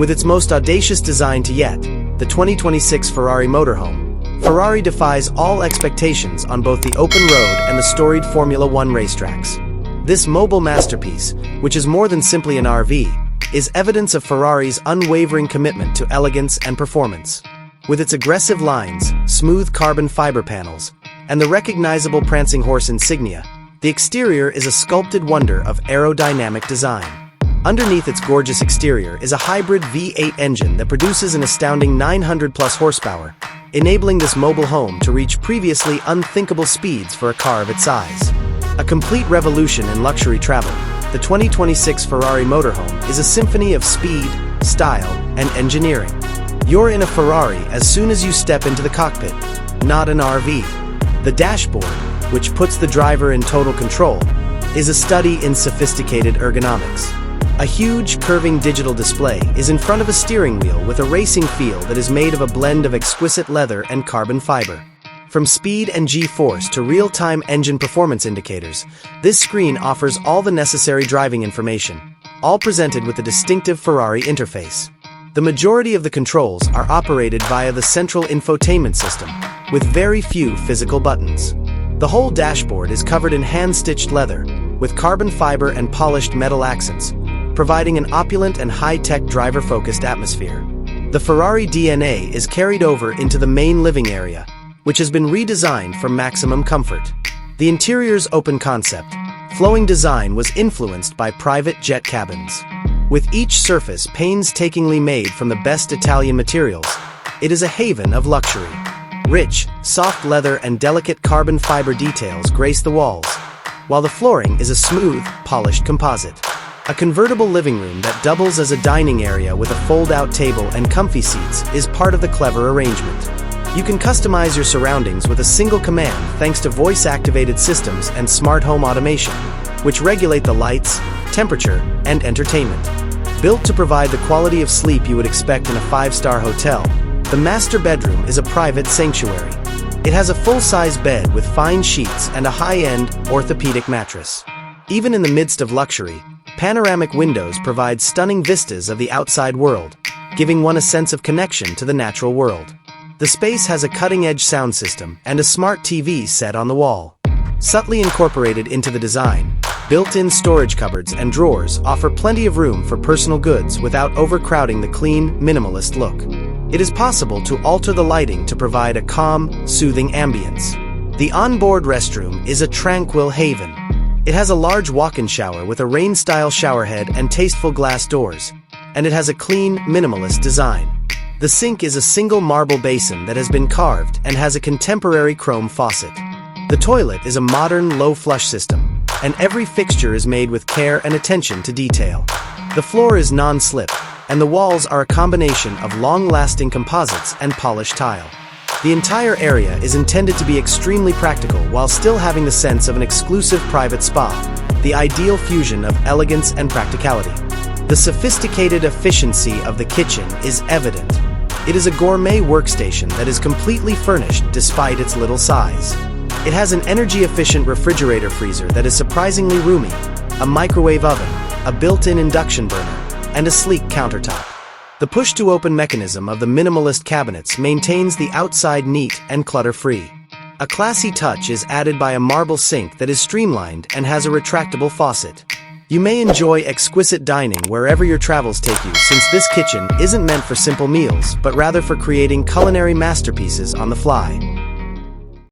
With its most audacious design to yet, the 2026 Ferrari Motorhome, Ferrari defies all expectations on both the open road and the storied Formula One racetracks. This mobile masterpiece, which is more than simply an RV, is evidence of Ferrari's unwavering commitment to elegance and performance. With its aggressive lines, smooth carbon fiber panels, and the recognizable Prancing Horse insignia, the exterior is a sculpted wonder of aerodynamic design. Underneath its gorgeous exterior is a hybrid V8 engine that produces an astounding 900+ horsepower, enabling this mobile home to reach previously unthinkable speeds for a car of its size. A complete revolution in luxury travel, the 2026 Ferrari Motorhome is a symphony of speed, style, and engineering. You're in a Ferrari as soon as you step into the cockpit, not an RV. The dashboard, which puts the driver in total control, is a study in sophisticated ergonomics. A huge, curving digital display is in front of a steering wheel with a racing feel that is made of a blend of exquisite leather and carbon fiber. From speed and G-force to real-time engine performance indicators, this screen offers all the necessary driving information, all presented with the distinctive Ferrari interface. The majority of the controls are operated via the central infotainment system, with very few physical buttons. The whole dashboard is covered in hand-stitched leather, with carbon fiber and polished metal accents, providing an opulent and high-tech driver-focused atmosphere. The Ferrari DNA is carried over into the main living area, which has been redesigned for maximum comfort. The interior's open concept, flowing design was influenced by private jet cabins. With each surface painstakingly made from the best Italian materials, it is a haven of luxury. Rich, soft leather and delicate carbon fiber details grace the walls, while the flooring is a smooth, polished composite. A convertible living room that doubles as a dining area with a fold-out table and comfy seats is part of the clever arrangement. You can customize your surroundings with a single command thanks to voice-activated systems and smart home automation, which regulate the lights, temperature, and entertainment. Built to provide the quality of sleep you would expect in a 5-star hotel, the master bedroom is a private sanctuary. It has a full-size bed with fine sheets and a high-end, orthopedic mattress. Even in the midst of luxury, panoramic windows provide stunning vistas of the outside world, giving one a sense of connection to the natural world. The space has a cutting-edge sound system and a smart TV set on the wall. Subtly incorporated into the design, built-in storage cupboards and drawers offer plenty of room for personal goods without overcrowding the clean, minimalist look. It is possible to alter the lighting to provide a calm, soothing ambience. The onboard restroom is a tranquil haven. It has a large walk-in shower with a rain-style showerhead and tasteful glass doors, and it has a clean, minimalist design. The sink is a single marble basin that has been carved and has a contemporary chrome faucet. The toilet is a modern low-flush system, and every fixture is made with care and attention to detail. The floor is non-slip, and the walls are a combination of long-lasting composites and polished tile. The entire area is intended to be extremely practical while still having the sense of an exclusive private spa, the ideal fusion of elegance and practicality. The sophisticated efficiency of the kitchen is evident. It is a gourmet workstation that is completely furnished despite its little size. It has an energy-efficient refrigerator freezer that is surprisingly roomy, a microwave oven, a built-in induction burner, and a sleek countertop. The push-to-open mechanism of the minimalist cabinets maintains the outside neat and clutter-free. A classy touch is added by a marble sink that is streamlined and has a retractable faucet. You may enjoy exquisite dining wherever your travels take you, since this kitchen isn't meant for simple meals, but rather for creating culinary masterpieces on the fly.